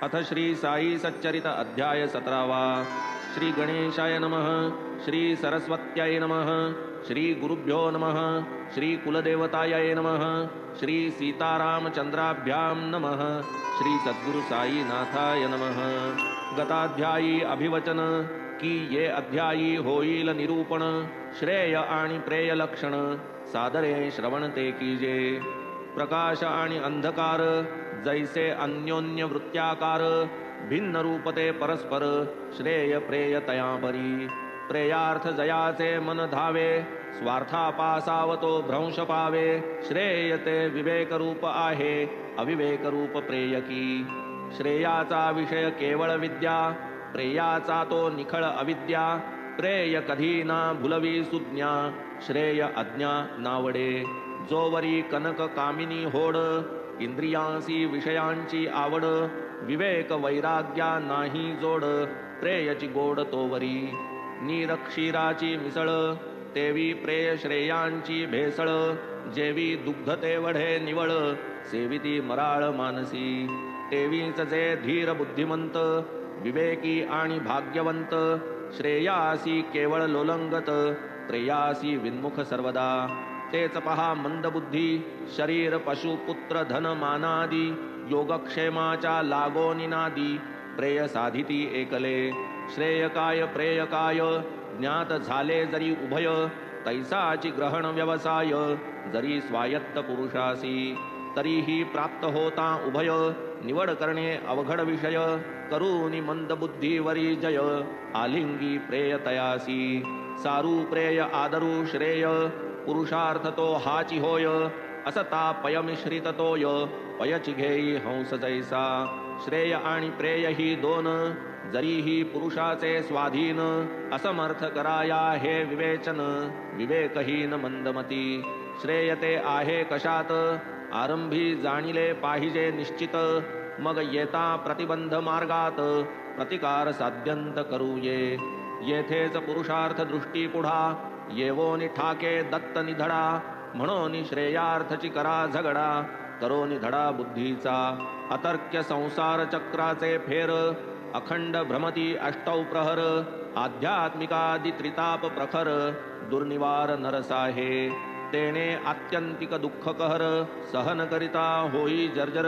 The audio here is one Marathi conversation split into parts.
अथ श्री साई सच्चरित अध्याय 17वा। श्री गणेशाय नमः। श्री सरस्वत्याय नमः। श्री गुरुभ्यो नमः। श्री कुलदेवताय नमः। श्री सीतारामचंद्राभ्यां नमः। श्री सद्गुरु साई नाथाय नमः। गताध्यायी अभिवचन की ये अध्यायी होईल निरूपण, श्रेय आणि प्रेय लक्षण सादरे श्रवण ते कीजे। प्रकाश आणि अंधकार जैसे अन्योन्य वृत्त्याकार, भिन्न रूपते परस्पर श्रेय प्रेय तयापरी। प्रेयार्थ जयाचे मन धावे, स्वार्थापासावतो भ्रंश पावे। श्रेय ते विवेक रूप आहे, अविवेक रूप प्रेयकी। श्रेयाचा विषय केवळ विद्या, प्रेयाचा तो निखळ अविद्या। प्रेय कधी ना भुलवी सुज्ञा, श्रेय अज्ञा नावडे। जोवरी कनक कामिनी होड, इंद्रियांसी विषयांची आवड। विवेक वैराग्या नाही जोड, प्रेयची गोड तोवरी। नीर क्षीराची मिसळ, तेवी प्रेय श्रेयांची भेसळ। जेवी दुग्ध ते वढे निवळ, सेविती मराळ मानसी। तेवीच जे धीर बुद्धिमंत, विवेकी आणि भाग्यवंत। श्रेयासी केवळ लोलंगत, प्रेयासी विन्मुख सर्वदा। तेच पहा मंदबुद्धी, शरीर पशु पुत्र धन मानादी। योगक्षेमाच्या लागो निनादी, प्रेय साधिती एकले। श्रेय काय प्रेय काय, ज्ञात झाले जरी उभय। तैसाची ग्रहण व्यवसाय, जरी स्वायत्त पुरुषासी। तरीही प्राप्त होता उभय, निवड करणे अवघड विषय। करूनी मंदबुद्धीवरी जय, आलिंगी प्रेय तयासी। सारू प्रेय आदरू श्रेय, पुरुषार्थ तो हाची होय। असता पय मिश्रित तोय, पयची घेई हंस जैसा। श्रेय आणि प्रेय ही दोन, जरीही पुरुषाचे स्वाधीन। असमर्थ कराया हे विवेचन, विवेकहीन मंदमती। श्रेय ते आहे कशात, आरंभी जाणिले पाहिजे निश्चित। मग येता प्रतिबंध मार्गात, प्रतिकार साध्यंत करू ये। येथेच पुरुषार्थ दृष्टी पुढा, येवोनी ठाके दत्त निधडा। म्हणून श्रेयार्थची करा झगडा, करोनी धडा बुद्धीचा। अतर्क्य संसार चक्राचे फेर, अखंड भ्रमती अष्टौ प्रहर। आध्यात्मिकादि त्रिताप प्रखर, दुर्निवार नरसाहे। तेने आत्यंतिक दुःख कहर, सहन करिता होई जर्जर।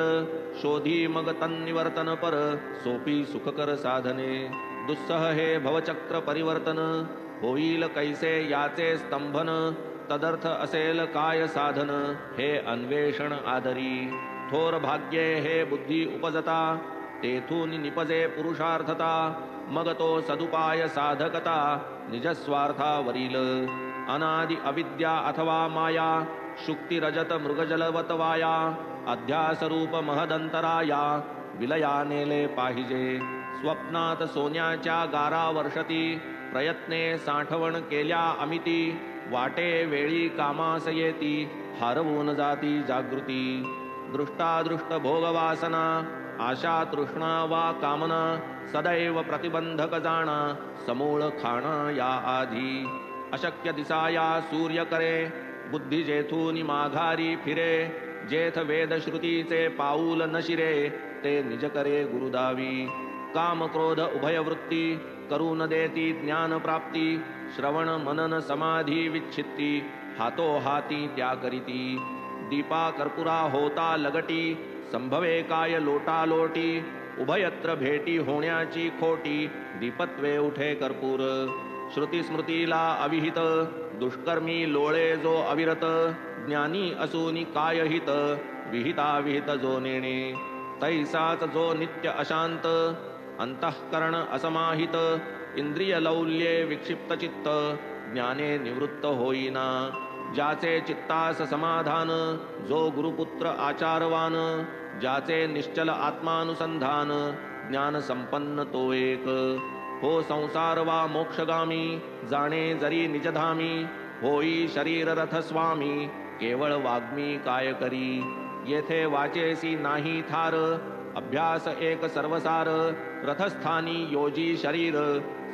शोधी मग तन्निवर्तन पर, सोपी सुखकर साधने। दुस्सह हे भवचक्र परिवर्तन, होईल कैसे याचे स्तंभन। तदर्थ असेल काय साधन, हे अन्वेषण आदरी। थोर भाग्ये हे बुद्धी उपजता, तेथून निपजे पुरुषार्थता। मग तो सदुपाय साधकता, निजस्वार्थावरील। अनादि अविद्या अथवा माया, शुक्ती रजत मृगजलवत वाया। अध्यासरूप महदंतराया, विलया नेले पाहिजे। स्वप्नात सोन्याच्या गारा वर्षती, प्रयत्ने साठवण केल्या अमिती। वाटे वेळी कामास येती, हरवून जाती जागृती। दृष्टादृष्ट भोगवासना, आशा तृष्णा वा कामना। सदैव प्रतिबंधक जाणा, समूळ खाणा या आधी। अशक्य दिसाया सूर्य करे, बुद्धी जेथून माघारी फिरे। जेथ वेद श्रुतीचे पाऊल न शिरे, ते निज करे गुरुदावी। काम क्रोध उभय वृत्ती, करून देती ज्ञान प्राप्ती। श्रवण मनन समाधी विच्छित्ती, हातो हाती त्या करीती। दीपा कर्पुरा होता लगटी, संभवे काय लोटालोटी। उभयत्र भेटी होण्याची खोटी, दीपत्वे उठे कर्पूर। श्रुती स्मृतीला अविहित, दुष्कर्मी लोळे जो अविरत। ज्ञानी असूनी काय हित, विहिता विहित जो नेणे। तैसाच जो नित्य अशांत, अंतःकरण असमाहित। इंद्रिय लौल्ये विक्षिप्त चित्त, ज्ञाने निवृत्त होईना। ज्याचे चित्तास समाधान, जो गुरुपुत्र आचारवान। ज्याचे निश्चल आत्मानुसंधान, ज्ञान संपन्न तो एक। हो संसार वा मोक्षगामी, जाणे जरी निजधामी। होई शरीर रथ स्वामी, केवळ वाग्मी काय करी। येथे वाचेसी नाही थार, अभ्यास एक सर्वसार। रथस्थानी योजी शरीर,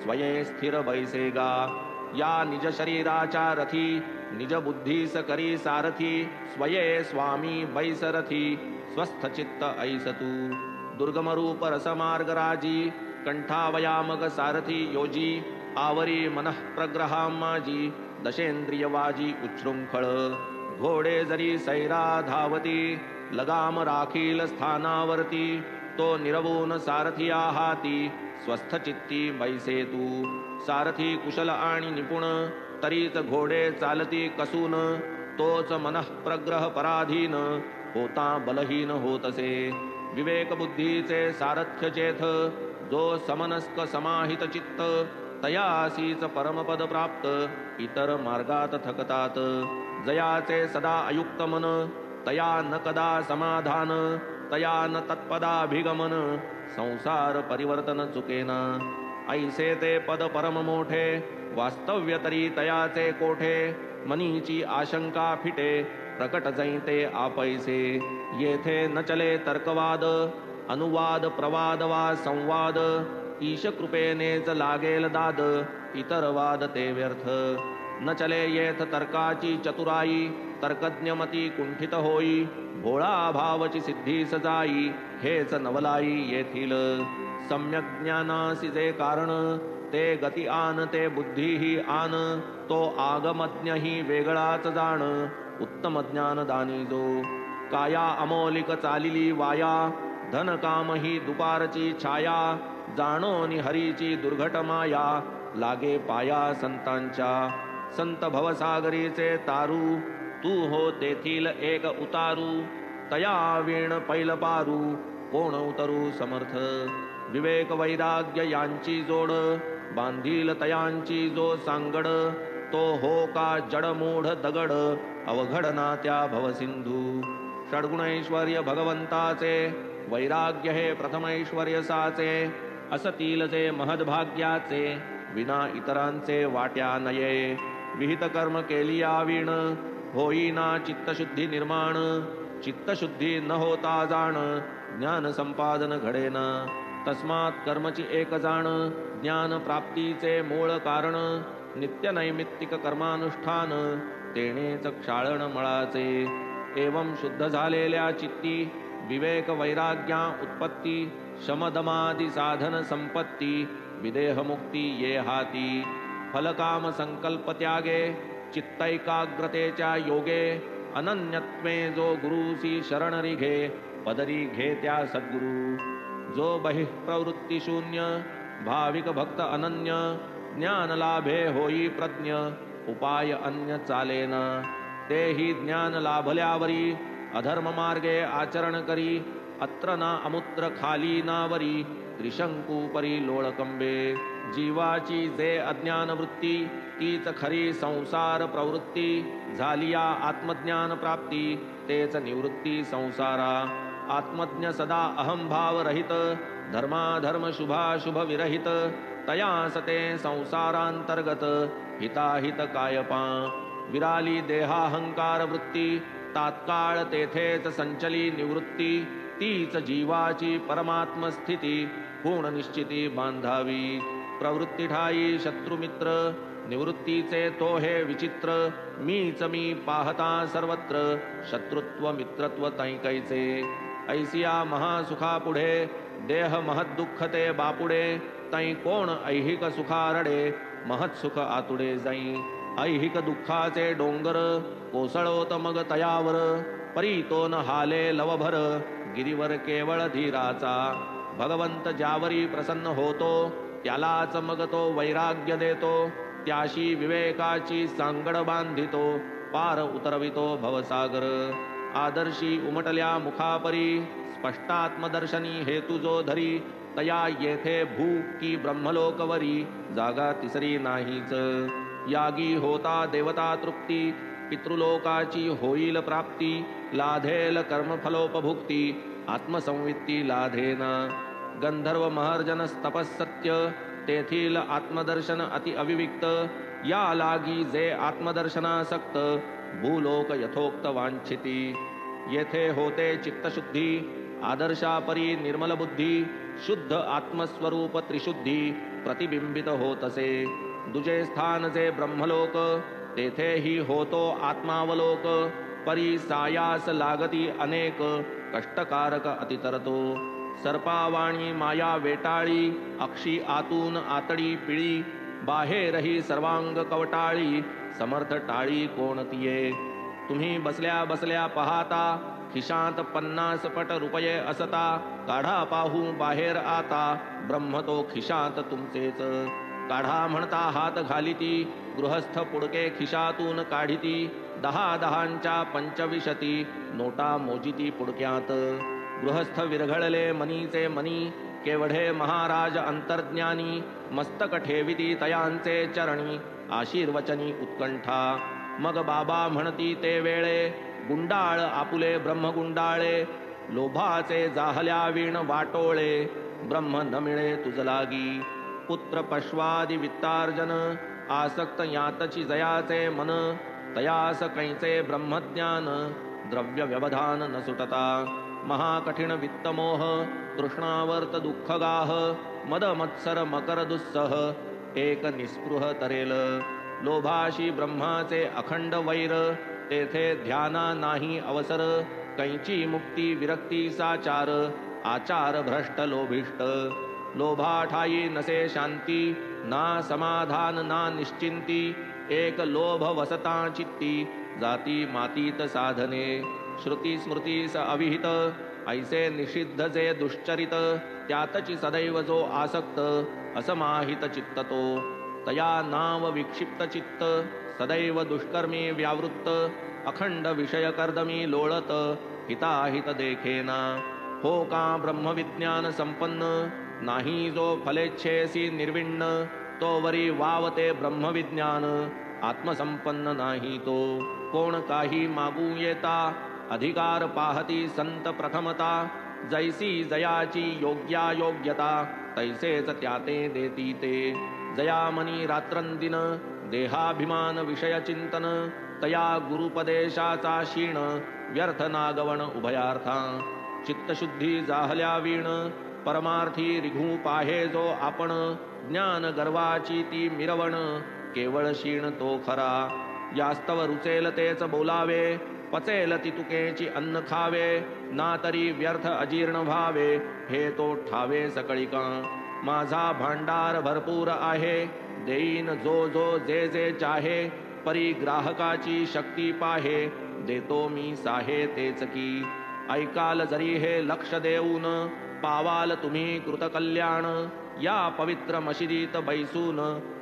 स्वये स्थिर बैसेगा। या निज शरीराच्या रथी, निज बुद्धीस करी सारथी। स्वये स्वामी बैसरथी, स्वस्थ चित्त ऐस तू। दुर्गमरूप रसमार्गराजी कंठावयामग सारथी योजी आवरी मनः प्रग्रहा माझी दशेंद्रियवाजी उच्छृंखळ घोडे जरी सैरा धावती लगाम राखील स्थानावरती तो निरवून सारथिया हाती स्वस्थ चित्ती बैसे तू सारथी कुशल आणि निपुण तरीच घोडे चालती कसून तोच मनः प्रग्रह पराधीन होता बलहीन होतसे विवेक बुद्धीचे सारथ्य चेथ जो समनस्क समाहित चित्त तयासीच परमपद प्राप्त इतर मार्गात थकतात जयाचे सदा अयुक्त मन तया न कदा समाधान तया न तत्पदाभिगमन संसार परिवर्तन चुकेना ऐसे ते पद परम मोठे वास्तव्य तरी तयाचे कोठे मनीची आशंका फिटे प्रकट जैते आपैसे येथे न चले तर्कवाद अनुवाद प्रवाद वा संवाद ईश कृपेनेच लागेल दाद इतर वाद ते व्यर्थ न चले येथ तर्काची चतुराई तर्कज्ञमती कुंठित होई भोळा भावची सिद्धी सजाई हेच नवलाई येथील सम्यक ज्ञानासी जे कारण ते गती आन ते बुद्धीही आन तो आगमज्ञ ही वेगळाच जाण उत्तम ज्ञानदानी जो काया अमौलिक चालिली वाया धन काम ही दुपारची छाया जाणोनी हरीची दुर्घट माया लागे पाया संतांच्या संत भवसागरीचे तारू तू हो तेथील एक उतारू तया वीण पैल पारू कोण उतरू समर्थ विवेक वैराग्य यांची जोड बांधील तयांची जो सांगड तो हो का जडमूढ दगड अवघड ना त्या भवसिंधू षड्गुणैश्वर्य भगवंताचे वैराग्य हे प्रथमैश्वर्य साचे असतील जे महद्भाग्याचे विना इतरांचे वाट्या नये विहित कर्म केली आवीण होईना चित्तशुद्धी निर्माण चित्तशुद्धी न होता जाण ज्ञान संपादन घडेना तस्मात कर्मची एक जाण ज्ञान प्राप्तीचे मूळ कारण नित्य नैमित्तिक कर्मानुष्ठान तेनेच क्षाळण मळाचे एवं शुद्ध झालेल्या चित्ती विवेक वैराग्या उत्पत्ती शमदमादी साधन संपत्ती विदेह मुक्ती ये हाती फलकाम संकल्प त्यागे चित्तैकाग्रतेच्या योगे अनन्यत्वे जो गुरुसी शरण रिघे पदरी घे त्या सद्गुरु जो बहिःप्रवृत्ती शून्य भाविक भक्त अनन्य ज्ञान लाभे होई प्रज्ञ उपाय अन्य चालेना तेही ज्ञान लाभल्यावरी अधर्म मार्गे आचरण करी अत्र ना अमुत्र खाली नावरी त्रिशंकू परी लोळकंबे जीवाची जे अज्ञान वृत्ती तीच खरी संसार प्रवृत्ती झालिया आत्मज्ञान प्राप्ती तेच निवृत्ती संसारा आत्मज्ञ सदा अहंभाव रहित धर्माधर्म शुभाशुभ विरहित तया सते संसारांतर्गत हिताहित कायपा विराली देहाहंकार वृत्ती तात्काळ तेथेच संचली निवृत्ती तीच जीवाची परमात्म स्थिती पूर्ण निश्चिती बांधावी प्रवृत्ती ठाई शत्रुमित्र निवृत्तीचे तो हे विचित्र मीच मी पाहता सर्वत्र शत्रुत्व मित्रत्व तैकैचे ऐसिया महासुखा पुढे देह महद्दुःख ते बापुडे तै कोण ऐहिक सुखारडे महत्सुख आतुडे जाई ऐहिक दुःखाचे डोंगर कोसळोत मग तयावर परी तो न हाले लवभर गिरीवर केवळ धीराचा भगवंत ज्यावरी प्रसन्न होतो त्यालाच मग तो वैराग्य देतो त्याशी विवेकाची सांगड बांधितो पार उतरवितो भवसागर आदर्शी उमटल्या मुखापरी स्पष्टात्मदर्शनी हेतू जो धरी तया येथे भू की ब्रह्मलोकवरी जागा तिसरी नाहीच यागी होता देवता तृप्ती पितृलोकाची होईल प्राप्ती लाधेल कर्मफलोपभुक्ती आत्मसंवित्ती लाधेना गंधर्व महर्जन तपස්සत्य तेथील आत्मदर्शन अति अविविक्त या लागी जे आत्मदर्शनासक्त भूलोक यथोक्त वांछिती येथे होते चित्तशुद्धी आदर्शापरी निर्मल बुद्धी शुद्ध आत्मस्वरूप त्रिशुद्धी प्रतिबिंबित होतसे दुजे स्थान जे ब्रह्मलोक तेथेही होतो आत्मावलोक परी सायास लागती अनेक कष्टकारक अतितरतो सर्पावाणी माया वेटाळी, अक्षी आतून आतडी पिळी, बाहेरही सर्वांग कवटाळी, समर्थ टाळी कोणतीये. तुम्ही बसल्या बसल्या पाहता, खिशात 50 पट रुपये असता, काढा पाहू बाहेर आता, ब्रह्म तो खिशात तुमचेच. काढा म्हणता हात घालिती, गृहस्थ पुडके खिशातून काढिती, 10 पंचविशती, नोटा मोजिती पुडक्यात. गृहस्थ विरघळले मनीचे मनी, केवढे महाराज अंतर्ज्ञानी, मस्तक ठेविती तयांचे चरणी, आशीर्वचनी उत्कंठा. मग बाबा म्हणती ते वेळे, गुंडाळ आपुले ब्रह्मगुंडाळे, लोभाचे जाहल्या वीण वाटोळे, ब्रह्म न मिळे तुझ लागी. पुत्र पश्वादी वित्तार्जन, आसक्त यातची जयाचे मन, तयास कैचे ब्रह्मज्ञान, द्रव्य व्यवधान न सुटता. महाकठीण वित्तमोह, तृष्णावर्त दुःखगाह, मद मत्सर मकर दुस्सह, एक निस्पृह तरेल. लोभाशी ब्रह्माचे अखंड वैर, तेथे ध्याना नाही अवसर, कैची मुक्ती विरक्ती साचार, आचार भ्रष्ट लोभिष्ट. लोभाठाई नसे शांती, ना समाधान ना निश्चिंती, एक लोभ वसता चित्ती, जाती मातीत साधने. श्रुती स्मृतीस अविहित, ऐसे निषिद्ध जे दुश्चरित, त्यातची सदैव जो आसक्त, असमाहित चित्त तो. तया नाव विक्षिप्त चित्त, सदैव दुष्कर्मी व्यावृत्त, अखंड विषय कर्दमी लोळत, हिताहित देखेना. हो का ब्रह्मविज्ञान संपन्न, नाही जो फलेच्छेसी निर्विण्ण, तो वरी वावते ब्रह्मविज्ञान, आत्मसंपन्न नाही तो. कोण काही मागू येता, अधिकार पाहती संत प्रथमता, जैसी जयाची योग्यायोग्यता, तैसेच त्याते देती ते. जयामनी रात्रंदिन, देहाभिमान विषय चिंतन, तया गुरुपदेशाचा क्षीण, व्यर्थ नागवण उभयार्था. चित्तशुद्धी जाहल्या वीण, परमार्थी रिघू पाहे जो आपण, ज्ञान गर्वाची ती मिरवण, केवळ क्षीण तो खरा. यास्तव रुचेल तेच बोलावे, पचेल ती तुकेची अन्न खावे, ना तरी व्यर्थ अजीर्ण व्हावे, हे तो ठावे सकळिका. माझा भांडार भरपूर आहे, देईन जो जो जे जे चाहे, परी ग्राहकाची शक्ती पाहे, देतो मी साहे तेच की. ऐकाल जरी हे लक्ष देऊन, पावाल तुम्ही कृतकल्याण, या पवित्र मशिदीत बैसून,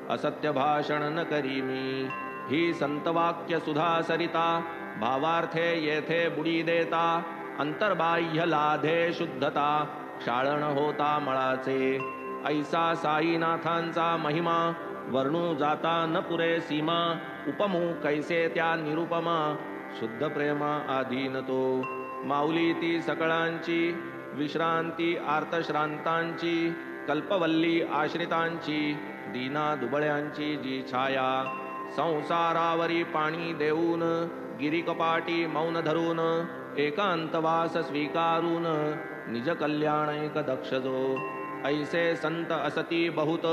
असत्य भाषण न करी मी. ही संतवाक्य सुधा सरिता, भावार्थे येथे बुडी देता, अंतर्बाह्य लाधे शुद्धता, क्षाळण होता मळाचे. ऐसा साईनाथांचा महिमा, वर्णू जाता न पुरे सीमा, उपमू कैसे त्या निरुपमा, शुद्ध प्रेमा आधीन तो. माऊली ती सकळांची, विश्रांती आर्तश्रांतांची, कल्पवल्ली आश्रितांची, दीना दुबळ्यांची जी छाया. संसारावरी पाणी देऊन, गिरिकपाटी मौन धरून, एकांतवास स्वीकारून, निज कल्याण एक दक्ष जो. ऐसे संत असती बहुत,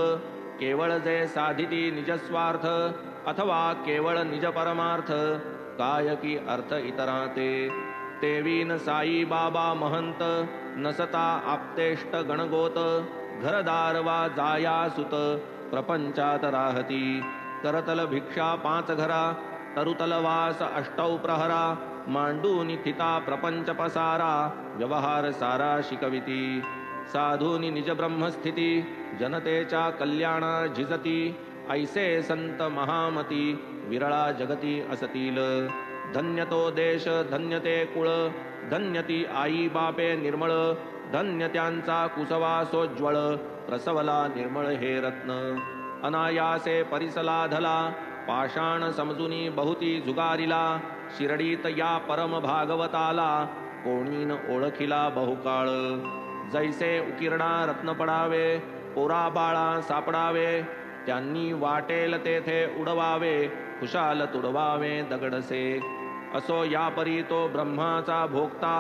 केवळ जे साधिती निजस्वार्थ, अथवा केवळ निज परमार्थ, काय की अर्थ इतरा ते. तेवीन साई बाबा महंत, नसता आपतेष्ट गणगोत, घरदार वा जाया सुत, प्रपंचात राहती. करतल भिक्षा 5 घरा, तरुतल वास 8 प्रहरा, मांडूनी थिता प्रपंच पसारा, व्यवहार सारा शिकविती. साधूनी निज ब्रह्मस्थिती, जनतेच्या कल्याणा झिजती, ऐसे संत महामती, विरळा जगती असतील. धन्य तो देश धन्य ते कुळ, धन्य ती आई बापे निर्मळ, धन्य त्यांचा कुसवा सोज्वळ, प्रसवला निर्मळ हे रत्न. अनायासे परिसला धला, पाषाण समजुनी बहुती जुगारिला, शिरडीत या परम भागवताला, कोणीन ओळखिला बहुकाळ. जैसे उकिरणा रत्न पडावे, पोरा बाळा सापडावे, त्यांनी वाटेल तेथे उडवावे, खुशाल तुडवावे दगडसे. असो या परी तो ब्रह्माचा भोगता,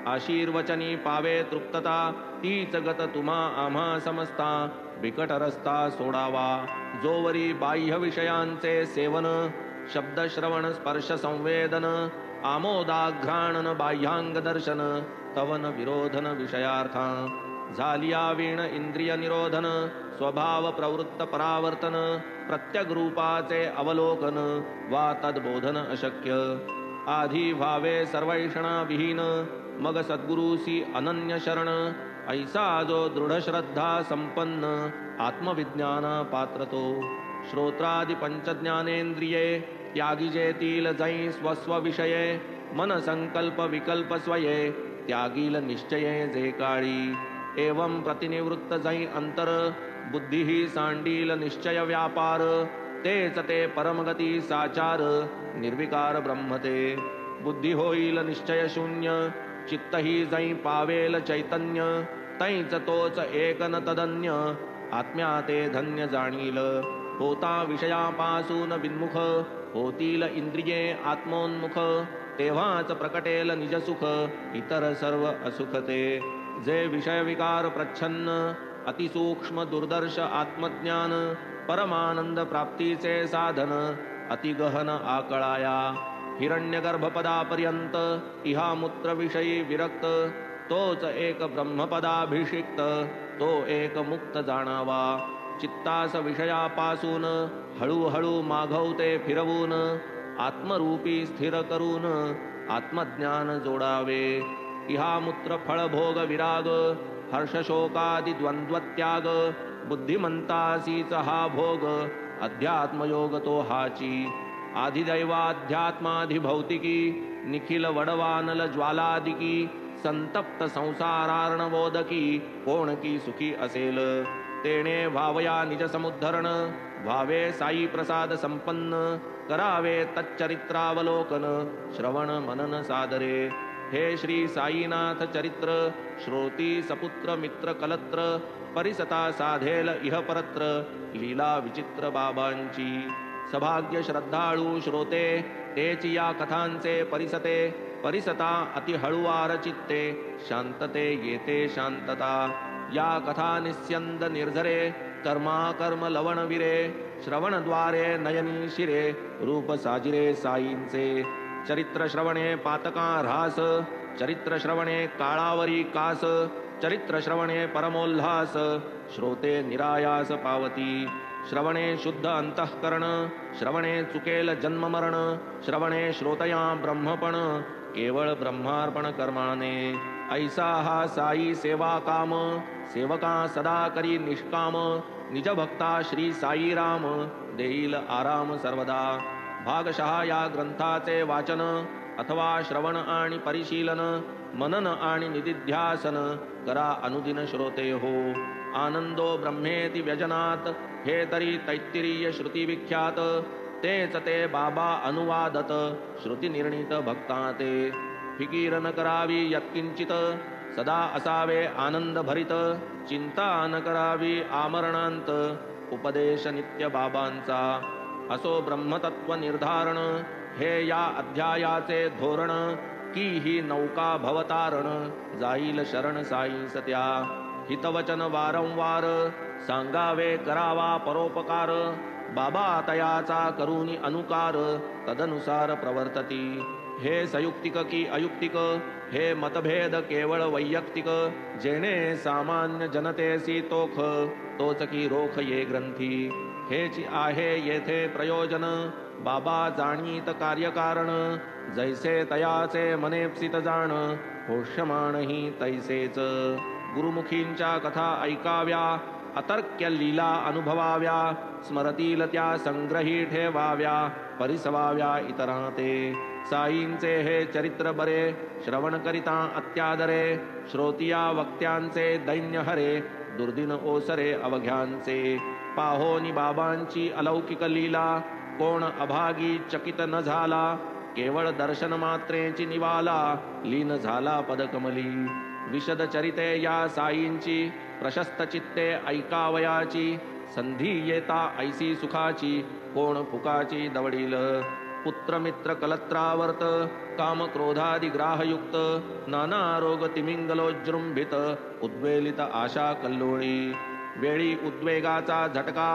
आशीर्वचनी पावे तृप्तता, तीच गत तुम्हा आम्हा समजता, बिकट रस्ता सोडावा. जोवरी बाह्य विषयांचे सेवन, शब्द श्रवण स्पर्श संवेदन, आमोदाघ्राणन बाह्यांग दर्शन, तवन विरोधन विषयार्था. झालिया वीण इंद्रिय निरोधन स्वभाव प्रवृत्त परावर्तन प्रत्यग रूपाचे अवलोकन वा तद्बोधन अशक्य आधी व्हावे सर्वैषणा विहीन मग सद्गुरुसी अनन्य शरण ऐसा जो दृढ श्रद्धा संपन्न आत्मविज्ञान पात्रतो श्रोत्रादि पंचज्ञानेन्द्रिये त्यागी जेतील जै स्वस्व विषये मन संकल्प विकल्प स्वये त्यागील निश्चये जे काळी एवं प्रतिनिवृत्त जै अंतर बुद्धी ही सांडील निश्चय व्यापार तेच ते परमगती साचार निर्विकार ब्रह्मते बुद्धी होईल निश्चय शून्य चित्त ही जै पावेल चैतन्य तैच तोच एक न तदन्य आत्म्या ते धन्य जाणील होता विषयापासून विन्मुख होतील इंद्रिये आत्मोन्मुख तेव्हाच प्रकटेल निजसुख इतर सर्व असुखते जे विषय विकार प्रच्छन्न अतिसूक्ष्म दुर्दर्श आत्मज्ञान परमानंद प्राप्तीचे साधन अतिगहन आकळाया हिरण्यगर्भपदापर्यंत इहामूत्र विषयी विरक्त तोच एक ब्रह्मपदाभिषिक्त तो एक मुक्त जाणावा चित्तास विषयापासून हळूहळू माघवते फिरवून आत्मरूपी स्थिर करून आत्मज्ञान जोडावे इहामूत्र फळभोग विराग हर्षशोकादि द्वंद्वत्याग बुद्धिमंतासीच हा भोग अध्यात्मयोग तो हाची आधिदैवाध्यात्माधिभौतिकी निखिल वडवानल ज्वालादिकी संतप्त संसारार्णवोदकी कोण की सुखी असेल तेणे भावया निज समुद्धरण भावे साई प्रसाद संपन्न करावे तच्चरित्रावलोकन श्रवण मनन सादरे हे श्री साईनाथ चरित्र श्रोती सपुत्र मित्र कलत्र परिसता साधेल इह परत्र लीला विचित्र बाबांची सभाग्य श्रद्धाळू श्रोते तेची या कथांचे परिसते परिसता अति हळुवार चित्ते शांतते येते शांतता या कथा निस्यंद निर्झरे कर्मा कर्म लवण विरे श्रवणद्वारे नयनी शिरे रूप साजिरे साईंचे चरित्र श्रवणे पातका ऱ्हास चरित्र श्रवणे काळावरी कास चरित्र श्रवणे परमोल्हास श्रोते निरायास पावती श्रवणे शुद्ध अंतःकरण श्रवणे चुकेल जन्म मरण श्रवणे श्रोतया ब्रह्मपण केवळ ब्रह्मार्पण कर्माने ऐसा हा साई सेवा काम सेवका सदा करी निष्काम निज भक्ता श्री साई राम देईल आराम सर्वदा भागशः या ग्रंथाचे वाचन अथवा श्रवण आणि परिशीलन मनन आणि निदिध्यासन करा अनुदिन श्रोते हो आनंदो ब्रह्मेति व्यजनात हे तरी तैत्तिरीय श्रुती विख्यात तेच ते बाबा अनुवादत श्रुती निर्णित भक्ताते फिकीर न करावी यत्किंचित सदा असावे आनंद भरित चिंता न करावी आमरणांत उपदेश नित्य बाबांचा असो ब्रह्मतत्व निर्धारण हे या अध्यायाचे धोरण की ही नौका भवतारण जाईल शरण साई सत्या हितवचन वारंवार सांगावे करावा परोपकार बाबा तयाचा करुनी अनुकार तदनुसार प्रवर्तती हे सयुक्तिक की अयुक्तिक हे मतभेद केवळ वैयक्तिक जेणे सामान्य जनतेसी तोख तोच की रोख ये ग्रंथी हेच आहे येथे प्रयोजन बाबा जाणीत कार्यकारण जैसे तयाचे मनेप्सित जाण होष्यमानही तैसेच गुरुमुखींच्या कथा ऐकाव्या अतर्क्य लीला अनुभवाव्या स्मरतील त्या संग्रही ठेवाव्या परिसवाव्या इतरांते साईंचे हे चरित्र बरे श्रवण करिता अत्यादरे श्रोतिया वक्त्यांचे दैन्य हरे दुर्दिन ओसरे अवघ्यांचे पाहोनी बाबांची अलौकिक लीला कोण अभागी चकित न झाला केवळ दर्शन मात्रेची निवाला लीन झाला पदकमली विशद चरिते या साईंची प्रशस्त चित्ते ऐकावयाची संधी येता ऐसी सुखाची कोण फुकाची दवडील पुत्र मित्र कलत्रावर्त काम क्रोधादि ग्राहयुक्त नाना रोग तिमिंगलोजृंभित उद्वेलित आशा कल्लोळी वेळी उद्वेगाचा झटका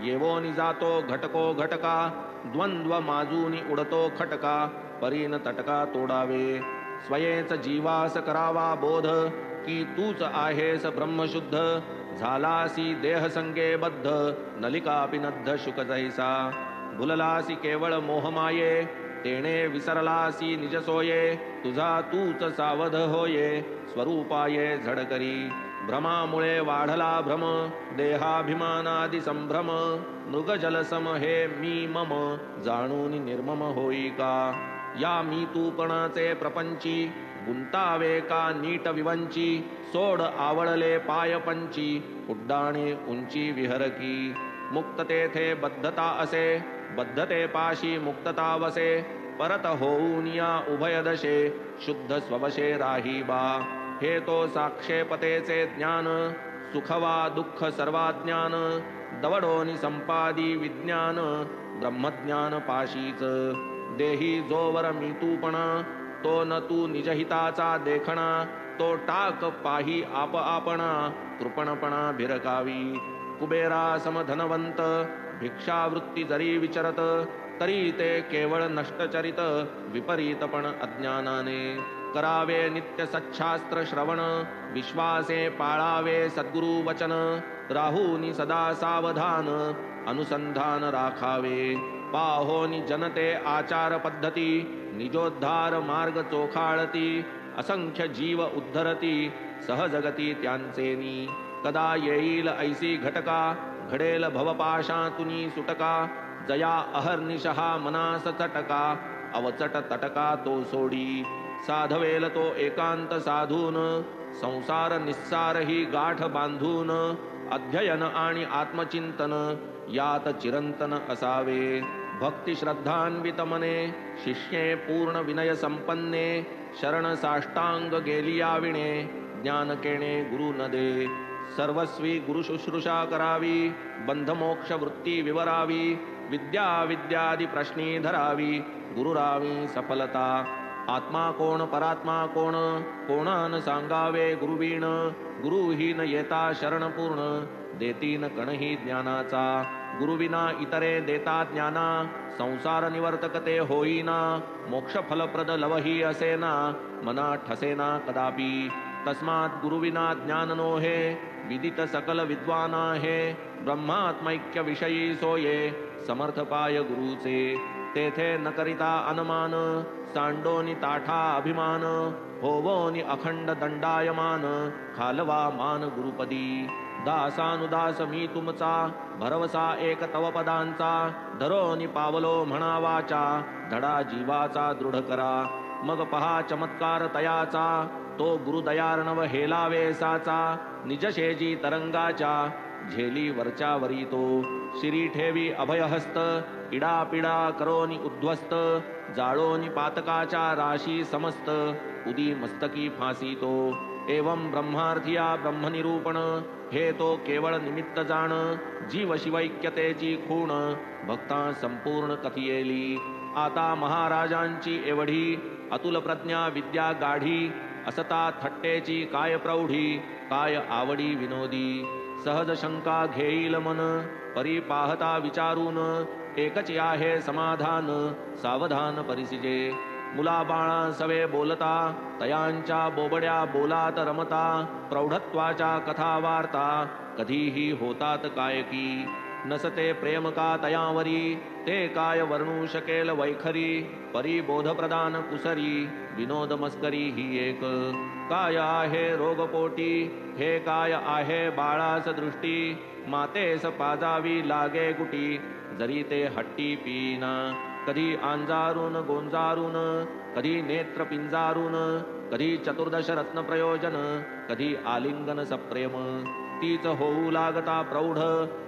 येवोनी जातो घटको घटका द्वंद्व माजूनी उडतो खटका परीन तटका तोडावे स्वयेच जीवास करावा बोध की तूच आहेस ब्रह्मशुद्ध झालासी देहसंगे बद्ध नलिकापि नद्ध शुक जैसा भुललासी केवळ मोहमाये तेणे विसरलासी निजसोये तुझा तूच सावध होये स्वरूपाये झडकरी भ्रमामुळे वाढला भ्रम देहाभिमानादि संभ्रम मृगजलसम हे मी मम जाणून निर्मम होई का या मी तूपणाचे प्रपंची गुंतावे का नीट विवंची सोड आवळले पाय पंची उड्डाणे उंची विहरकी मुक्त तेथे बद्धता असे बद्धते पाशी मुक्तता वसे परत होऊन या उभय दशे शुद्ध स्ववशे राही बा हे तो साक्षेपतेचे ज्ञान सुखवा दुःख सर्वाज्ञान दवडोनी संपादी विज्ञान ब्रह्मज्ञान पाशीच देही जोवर मी तूपणा तो न तू निजहिताचा देखणा तो टाक पाही आप आपणा कृपणपणा भिरकावी कुबेरा समधनवंत भिक्षावृत्ती जरी विचरत तरी ते केवळ नष्टचरित विपरीतपण अज्ञानाने करावे नित्य सच्छास्त्र श्रवण विश्वासे पाळावे सद्गुरु वचन राहूनी सदा सावधान अनुसंधान राखावे पाहोनी जनते आचार पद्धती निजोद्धार मार्ग चोखाळती असंख्य जीव उद्धरती सहजगती त्यांचेनी कदा येईल ऐसी घटका घडेल भवपाशातुनी सुटका जया अहर्निशहा मनास चटका अवचट तटका तो सोडी साधवेल तो एकांत साधून संसार निस्सार ही गाठ बांधून अध्ययन आणि आत्मचिंतन यात चिरंतन असावे भक्ती श्रद्धान्वित मने शिष्ये पूर्ण विनय संपन्ने शरण साष्टांग गेलिया विणे ज्ञान केणे गुरु न दे सर्वस्वी गुरु शुश्रूषा करावी बंधमोक्ष वृत्ती विवरावी विद्या विद्यादि प्रश्नी धरावी गुरुरावी सफलता आत्मा कोण परात्मा कोण कोणान सांगावे गुरुवीण गुरुहीन येता शरण पूर्ण देतीन कणही ज्ञानाचा गुरुविना इतरे देता ज्ञाना संसार निवर्तक ते होईना मोक्ष फलप्रद लवही असेना मना ठसेना कदापि तस्मात् गुरुविना ज्ञान नोहे विदित सकल विद्वाना हे ब्रह्मात्मैक्य विषयी सोये समर्थ पाय गुरुचे तेथे न करिता अनुमान सांडोनी ताठा अभिमान होवोनी अखंड दंडायमान खालवा मान गुरुपदी दासानुदास मी तुमचा भरवसा एक तव पदांचा धरोनी पावलो म्हणा वाचा धडा जीवाचा दृढ करा मग पहा चमत्कार तयाचा तो गुरुदयार्णव हेलावे साचा निजशेजी तरंगाच्या झेली वरच्या वरी तो शिरी ठेवी अभयहस्त इडापिडा करोनी उद्ध्वस्त जाळोनी पातकाच्या राशी समस्त उदी मस्तकी फासी तो एवं ब्रह्मार्थिया ब्रह्मनिरूपण हे तो केवळ निमित्त जाण जीव शिवैक्यतेची खूण भक्ता संपूर्ण कथियेली आता महाराजांची एवढी अतुल प्रज्ञा विद्या गाढी असता थट्टेची काय प्रौढी काय आवडी विनोदी सहज शंका घेईल मन परी पाहता विचारून एकची आहे समाधान सावधान परिसिजे मुलाबाळा सवे बोलता तयांच्या बोबड्या बोलात रमता प्रौढत्वाच्या कथा वार्ता कधीही होतात कायकी नसते प्रेम का तयावरी ते काय वर्णू शकेल वैखरी परी बोधप्रदान कुसरी विनोद मस्करी ही एक काय आहे रोगपोटी हे काय आहे बाळास दृष्टी मातेस पाजावी लागे गुटी जरी ते हट्टी पीना कधी आंजारून गोंजारून कधी नेत्र पिंजारून कधी चतुर्दश रत्न प्रयोजन कधी आलिंगन सप्रेम तीच होऊ लागता प्रौढ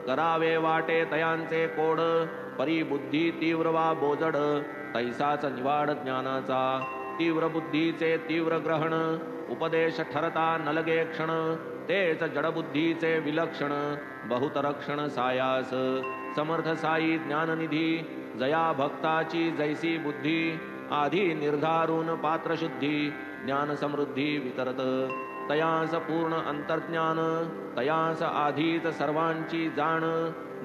करावे वाटे तयांचे कोड परी बुद्धी तीव्र वा बोजड तैसाच निवाड ज्ञानाचा तीव्र बुद्धीचे तीव्र ग्रहण उपदेश ठरता नलगे क्षण तेच जडबुद्धीचे विलक्षण बहुतरक्षण सायास समर्थ साई ज्ञाननिधी जया भक्ताची जैसी बुद्धी आधी निर्धारून पात्रशुद्धी ज्ञान समृद्धी वितरत तयास पूर्ण अंतर्ज्ञान तयास आधीच सर्वांची जाण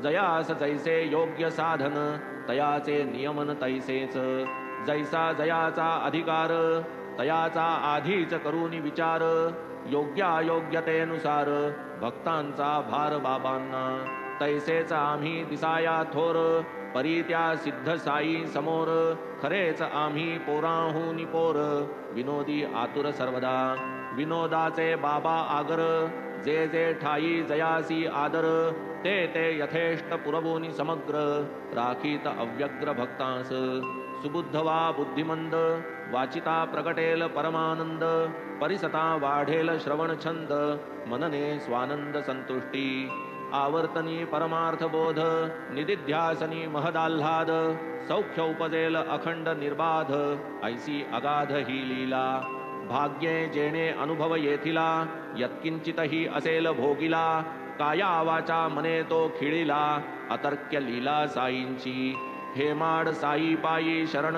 जयास जैसे योग्य साधन तयाचे नियमन तैसेच जैसा जयाचा अधिकार तयाचा आधीच करून विचार योग्यायोग्यतेनुसार भक्तांचा भार बाबांना. तैसेच आम्ही दिसाया थोर परी त्या सिद्ध साई समोर. खरेच आम्ही पोराहूनी पोर विनोदी आतुर सर्वदा. विनोदाचे बाबा आगर जे जे ठाई जयासी आदर. ते ते यथेष्ट पुरवोनी समग्र राखीत अव्यग्र भक्तांस. सुबुद्ध वा बुद्धिमंद वाचिता प्रगटेल परमानंद. परिसता वाढेल श्रवण छंद मनने स्वानंद संतुष्टी. आवर्तनी परमार्थ बोध निदिध्यासनी महदाल्हाद. सौख्य उपजेल अखंड निर्बाध ऐसी अगाध ही लीला. भाग्ये जेणे अनुभव येथिला यत्किंचितही असेल भोगिला. काया वाचा मने तो खिळिला अतर्क्य लीला साईंची. हेमाड साई पायी शरण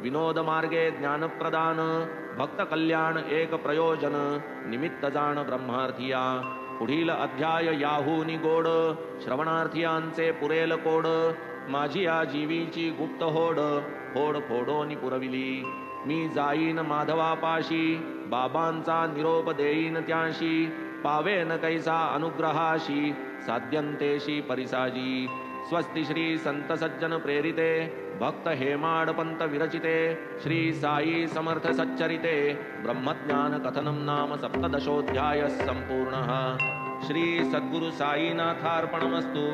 विनोद मार्गे ज्ञानप्रदान. भक्त कल्याण एक प्रयोजन निमित्त जाण ब्रह्मार्थिया. पुढील अध्याय याहूनी गोड श्रवणार्थियांचे पुरेल कोड. माझी या जीवीची गुप्त होड होड फोडोनी पुरविली. मी जाईन माधवापाशी बाबांचा निरोप देईन त्याशी. पावेन कैसा अनुग्रहाशी साध्यंतेशी परिसाजी. स्वस्ति श्री संत सज्जन प्रेरिते भक्त हेमाड पंत विरचिते. श्री साई समर्थ सच्चरिते ब्रह्मज्ञान कथनम नाम सप्तदशोऽध्याय संपूर्णः. श्री सद्गुरु साईनाथार्पणमस्तु.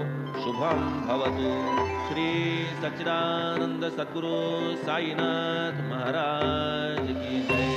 शुभम भवतु. श्री सच्चिदानंद सद्गुरु साईनाथ महाराज की जय.